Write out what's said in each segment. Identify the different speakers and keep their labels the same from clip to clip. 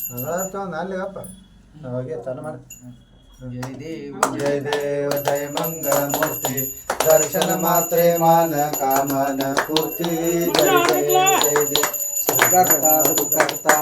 Speaker 1: ಮಂಗಳಾರತಿ ಒಂದು ಅಲ್ಲಿಗಪ್ಪ ಹೋಗಿ ಚಾಲು ಮಾಡಿ.
Speaker 2: जय देव जय मंगल मूर्ति दर्शन मात्रे मान कामन पूर्ति जय देव जय देव सुखकर्ता दुखकर्ता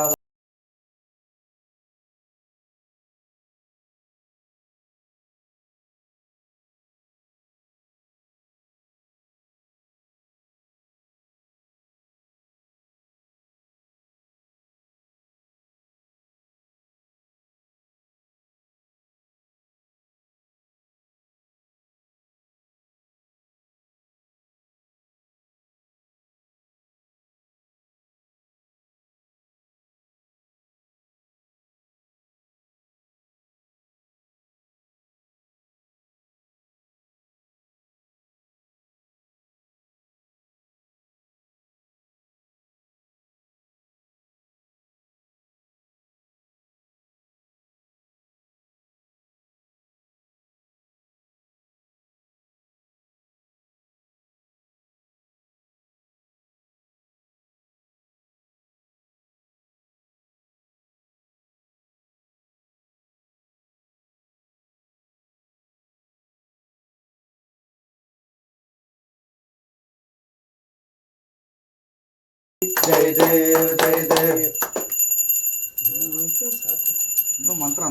Speaker 2: जय देव जय देव मंत्र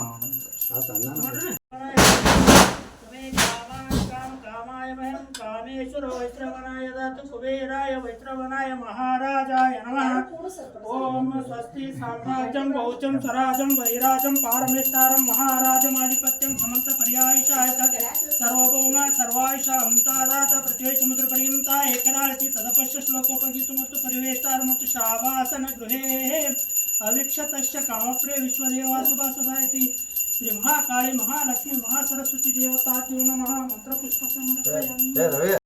Speaker 3: कामेश्वर वैश्रवणाय दत्त कुबेराय वैश्रवणाय महाराजाय नमः। ओम स्वस्ति साम्राज्यं भौचं स्वराजं वैराजं पारमेष्ठारं महाराजमाधिपत्यं समन्त पर्यायशाय सर्वभौम सर्वायुषा अंतादात पृथ्वी समुद्रपर्यन्ता एकराळति तदपश्य श्लोकोपगीतमूर्त परिवेष्टारमूर्त शावासन गृहे अवीक्षतश्च कामप्रिय विश्वदेवासुभासदायति श्री महाकाली महालक्ष्मी महासरस्वती देवताभ्यो नमः। मंत्र पुष्प समर्पयामि।